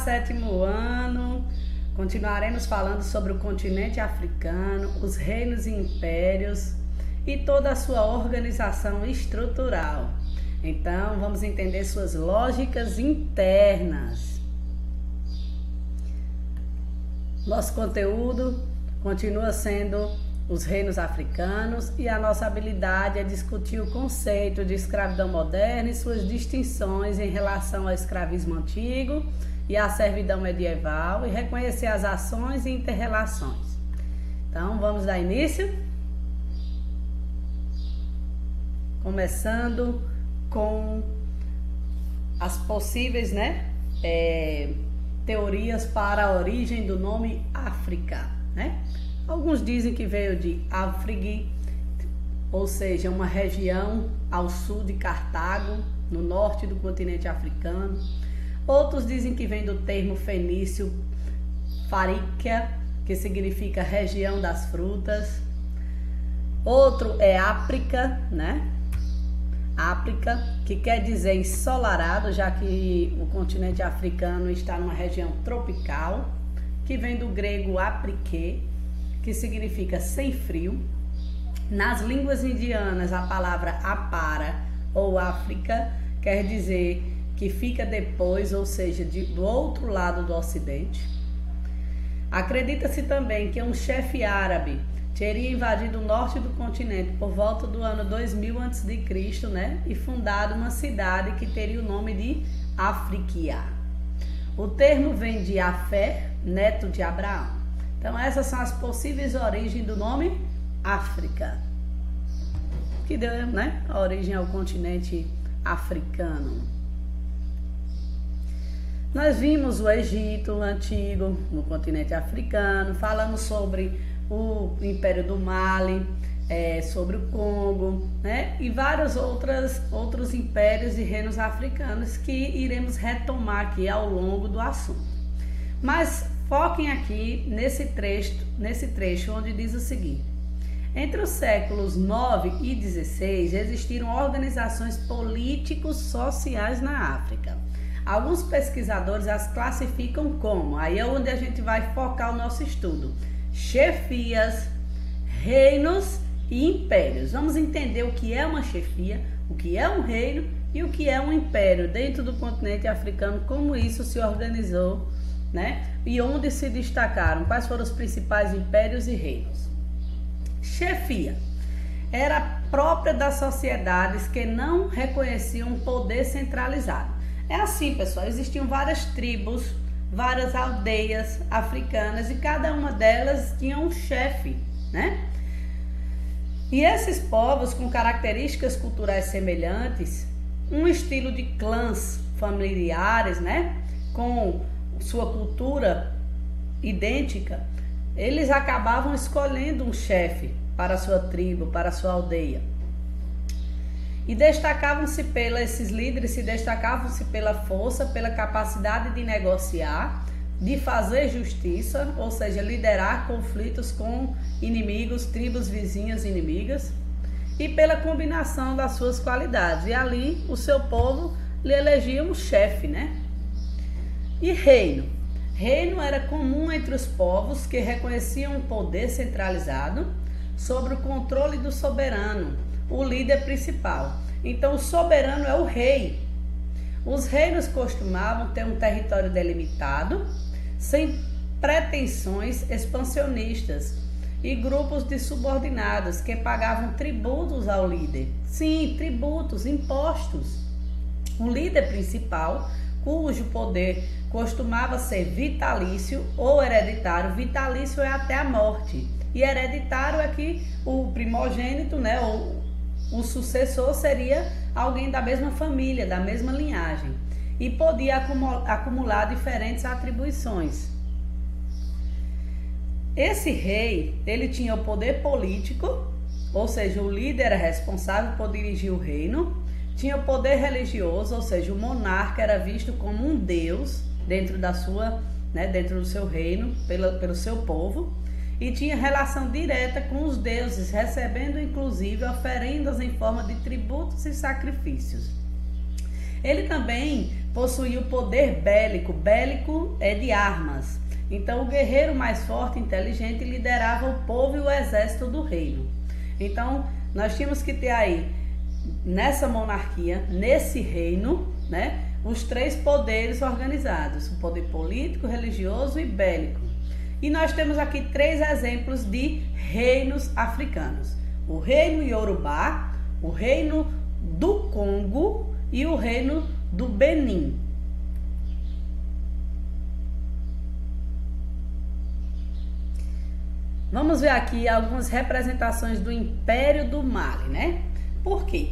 Sétimo ano, continuaremos falando sobre o continente africano, os reinos e impérios e toda a sua organização estrutural. Então, vamos entender suas lógicas internas. Nosso conteúdo continua sendo os reinos africanos e a nossa habilidade é discutir o conceito de escravidão moderna e suas distinções em relação ao escravismo antigo e à servidão medieval e reconhecer as ações e interrelações. Então, vamos dar início? Começando com as possíveis, teorias para a origem do nome África, Alguns dizem que veio de África, ou seja, uma região ao sul de Cartago, no norte do continente africano. Outros dizem que vem do termo fenício Faríquia, que significa região das frutas. Outro é África, África, que quer dizer ensolarado, já que o continente africano está numa região tropical, que vem do grego aprique, que significa sem frio. Nas línguas indianas, a palavra apara ou África quer dizer que fica depois, ou seja, do outro lado do ocidente. Acredita-se também que um chefe árabe teria invadido o norte do continente por volta do ano 2000 a.C., e fundado uma cidade que teria o nome de Afriquia. O termo vem de Afé, neto de Abraão. Então, essas são as possíveis origens do nome África, que deu, a origem ao continente africano. Nós vimos o Egito antigo no continente africano, falamos sobre o Império do Mali, sobre o Congo, e vários outros impérios e reinos africanos que iremos retomar aqui ao longo do assunto. Mas foquem aqui nesse trecho onde diz o seguinte: entre os séculos 9 e 16 existiram organizações políticos-sociais na África. Alguns pesquisadores as classificam como, aí é onde a gente vai focar o nosso estudo, chefias, reinos e impérios. Vamos entender o que é uma chefia, o que é um reino e o que é um império dentro do continente africano, como isso se organizou, e onde se destacaram, quais foram os principais impérios e reinos. Chefia era própria das sociedades que não reconheciam um poder centralizado. É assim, pessoal, existiam várias tribos, várias aldeias africanas e cada uma delas tinha um chefe, E esses povos com características culturais semelhantes, um estilo de clãs familiares, com sua cultura idêntica, eles acabavam escolhendo um chefe para a sua tribo, para a sua aldeia. E esses líderes se destacavam-se pela força, pela capacidade de negociar, de fazer justiça, ou seja, liderar conflitos com inimigos, tribos vizinhas inimigas, e pela combinação das suas qualidades. E ali o seu povo lhe elegia um chefe, E reino. Reino era comum entre os povos que reconheciam um poder centralizado sobre o controle do soberano, o líder principal. Então, o soberano é o rei. Os reinos costumavam ter um território delimitado, sem pretensões expansionistas, e grupos de subordinados que pagavam tributos ao líder. Sim, tributos, impostos. O líder principal, cujo poder costumava ser vitalício ou hereditário. Vitalício é até a morte, e hereditário é que o primogênito, ou o sucessor seria alguém da mesma família, da mesma linhagem, e podia acumular diferentes atribuições. Esse rei, ele tinha o poder político, ou seja, o líder era responsável por dirigir o reino, tinha o poder religioso, ou seja, o monarca era visto como um deus dentro dentro do seu reino, pelo seu povo, e tinha relação direta com os deuses, recebendo inclusive oferendas em forma de tributos e sacrifícios. Ele também possuía o poder bélico. Bélico é de armas. Então, o guerreiro mais forte e inteligente liderava o povo e o exército do reino. Então, nós tínhamos que ter aí, nessa monarquia, nesse reino, né, os três poderes organizados: o poder político, religioso e bélico. E nós temos aqui três exemplos de reinos africanos: o reino Yorubá, o reino do Congo e o reino do Benin. Vamos ver aqui algumas representações do Império do Mali, né? Por quê?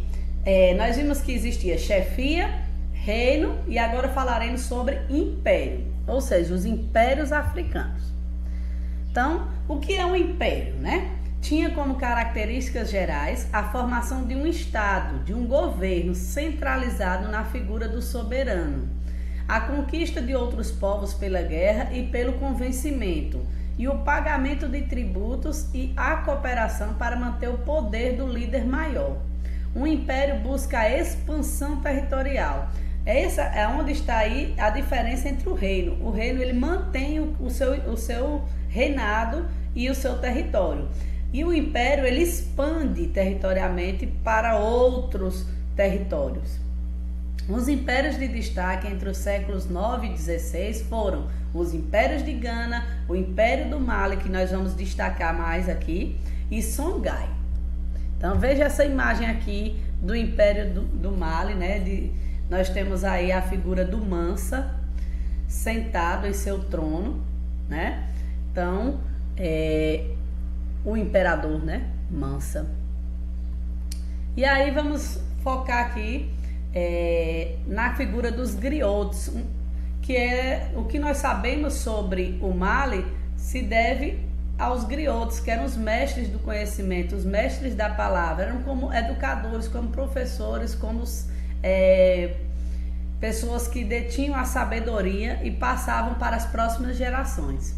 Nós vimos que existia chefia, reino, e agora falaremos sobre império, ou seja, os impérios africanos. Então, o que é um império, né? Tinha como características gerais a formação de um estado, de um governo centralizado na figura do soberano, a conquista de outros povos pela guerra e pelo convencimento, e o pagamento de tributos e a cooperação para manter o poder do líder maior. Um império busca a expansão territorial. Essa é onde está aí a diferença entre o reino. O reino, ele mantém o seu reinado e o seu território. E o império, ele expande territorialmente para outros territórios. Os impérios de destaque entre os séculos 9 e 16 foram os impérios de Gana, o Império do Mali, que nós vamos destacar mais aqui, e Songhai. Então veja essa imagem aqui do Império do Mali, né? Nós temos aí a figura do Mansa sentado em seu trono, né? Então, o imperador, né? Mansa. E aí vamos focar aqui na figura dos griots, que é o que nós sabemos sobre o Mali se deve aos griots, que eram os mestres do conhecimento, os mestres da palavra, eram como educadores, como professores, como pessoas que detinham a sabedoria e passavam para as próximas gerações.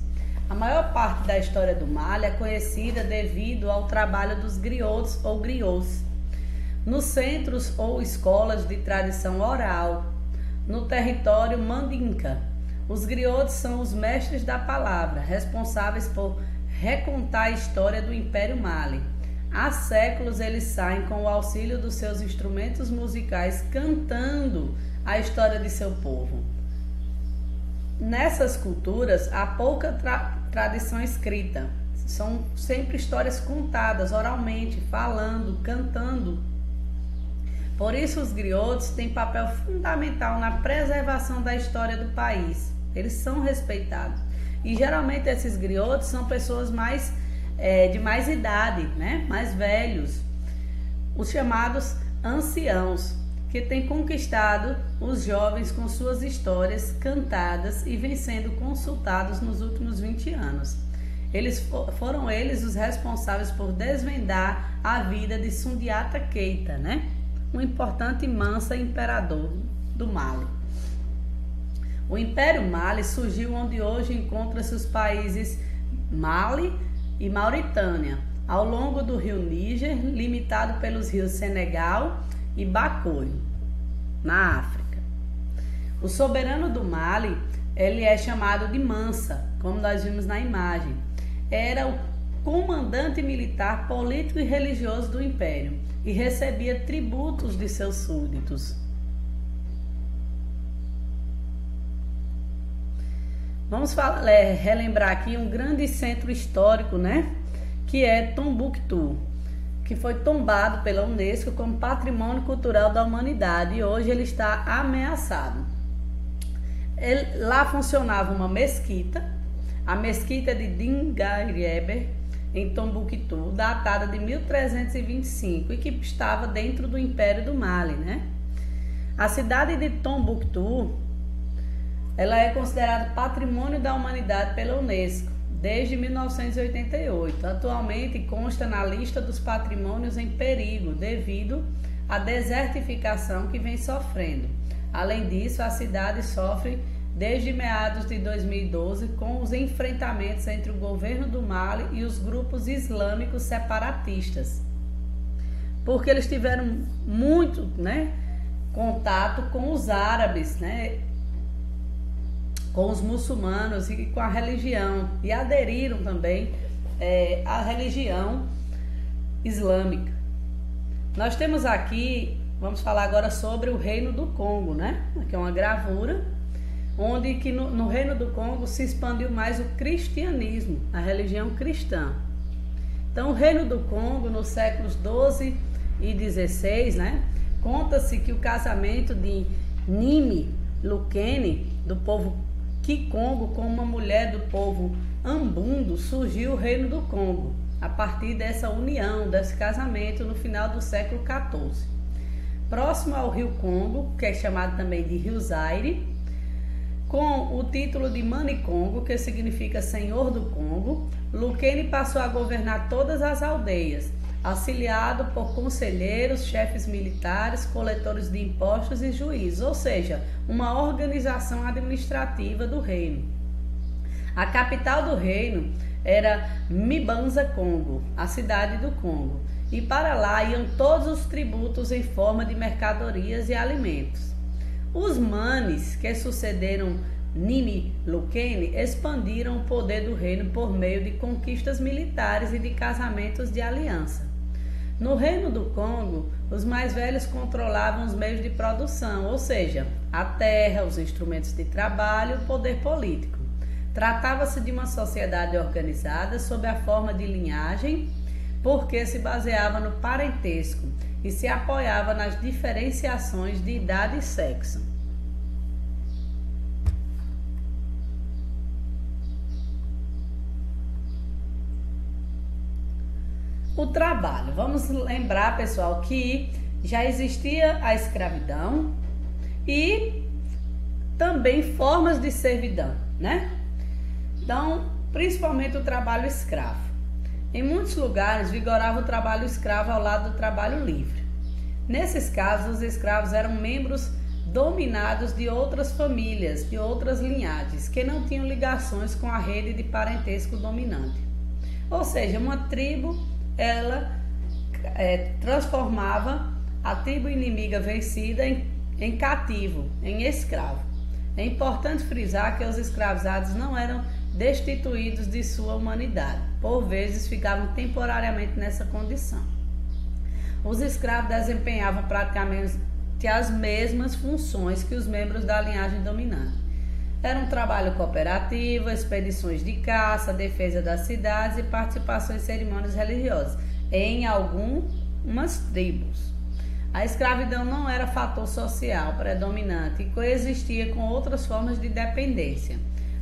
A maior parte da história do Mali é conhecida devido ao trabalho dos griots ou griots, nos centros ou escolas de tradição oral, no território mandinka. Os griots são os mestres da palavra, responsáveis por recontar a história do Império Mali. Há séculos eles saem com o auxílio dos seus instrumentos musicais, cantando a história de seu povo. Nessas culturas há pouca tradição escrita. São sempre histórias contadas oralmente, falando, cantando. Por isso os griots têm papel fundamental na preservação da história do país. Eles são respeitados. E geralmente esses griots são pessoas de mais idade, né? Mais velhos. Os chamados anciãos, que têm conquistado os jovens com suas histórias cantadas e vêm sendo consultados nos últimos 20 anos. Foram eles os responsáveis por desvendar a vida de Sundiata Keita, né? Um importante Mansa imperador do Mali. O Império Mali surgiu onde hoje encontram-se os países Mali e Mauritânia, ao longo do rio Níger, limitado pelos rios Senegal e Bakoio, na África. O soberano do Mali, ele é chamado de Mansa, como nós vimos na imagem. Era o comandante militar, político e religioso do império e recebia tributos de seus súditos. Vamos relembrar aqui um grande centro histórico, né? Que é Tombouctou, que foi tombado pela Unesco como Patrimônio Cultural da Humanidade e hoje ele está ameaçado. Lá funcionava uma mesquita, a mesquita de Dingairieber, em Tombouctou, datada de 1325 e que estava dentro do Império do Mali, né? A cidade de Tombouctou, ela é considerada Patrimônio da Humanidade pela Unesco desde 1988. Atualmente consta na lista dos patrimônios em perigo devido à desertificação que vem sofrendo. Além disso, a cidade sofre desde meados de 2012 com os enfrentamentos entre o governo do Mali e os grupos islâmicos separatistas, porque eles tiveram muito, contato com os árabes, né? Com os muçulmanos e com a religião, e aderiram também à religião islâmica. Nós temos aqui, vamos falar agora sobre o Reino do Congo, né? Aqui é uma gravura, onde que no Reino do Congo se expandiu mais o cristianismo, a religião cristã. Então, o Reino do Congo, nos séculos 12 e 16, né? Conta-se que o casamento de Nimi Lukene, do povo Kikongo, com uma mulher do povo Ambundo, surgiu o Reino do Congo, a partir dessa união, desse casamento no final do século 14. Próximo ao rio Congo, que é chamado também de Rio Zaire, com o título de Manicongo, que significa Senhor do Congo, Lukene passou a governar todas as aldeias, auxiliado por conselheiros, chefes militares, coletores de impostos e juízes, ou seja, uma organização administrativa do reino. A capital do reino era Mbanza Congo, a cidade do Congo, e para lá iam todos os tributos em forma de mercadorias e alimentos. Os manes que sucederam Nimi Lukene expandiram o poder do reino por meio de conquistas militares e de casamentos de aliança. No Reino do Congo, os mais velhos controlavam os meios de produção, ou seja, a terra, os instrumentos de trabalho e o poder político. Tratava-se de uma sociedade organizada sob a forma de linhagem, porque se baseava no parentesco e se apoiava nas diferenciações de idade e sexo. O trabalho. Vamos lembrar, pessoal, que já existia a escravidão e também formas de servidão, né? Então, principalmente o trabalho escravo. Em muitos lugares vigorava o trabalho escravo ao lado do trabalho livre. Nesses casos, os escravos eram membros dominados de outras famílias, de outras linhagens, que não tinham ligações com a rede de parentesco dominante. Ou seja, uma tribo ela transformava a tribo inimiga vencida em cativo, em escravo. É importante frisar que os escravizados não eram destituídos de sua humanidade, por vezes ficavam temporariamente nessa condição. Os escravos desempenhavam praticamente as mesmas funções que os membros da linhagem dominante. Era um trabalho cooperativo, expedições de caça, defesa das cidades e participação em cerimônias religiosas, em algumas tribos. A escravidão não era fator social predominante e coexistia com outras formas de dependência.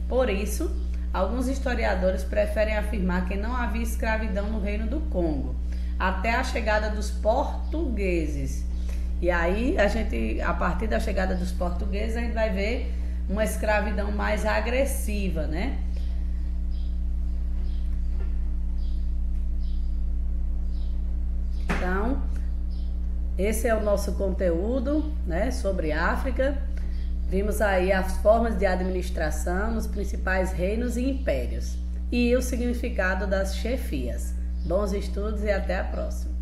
Por isso, alguns historiadores preferem afirmar que não havia escravidão no Reino do Congo, até a chegada dos portugueses. E aí, a partir da chegada dos portugueses, a gente vai ver uma escravidão mais agressiva, né? Então, esse é o nosso conteúdo, né, sobre África. Vimos aí as formas de administração nos principais reinos e impérios e o significado das chefias. Bons estudos e até a próxima.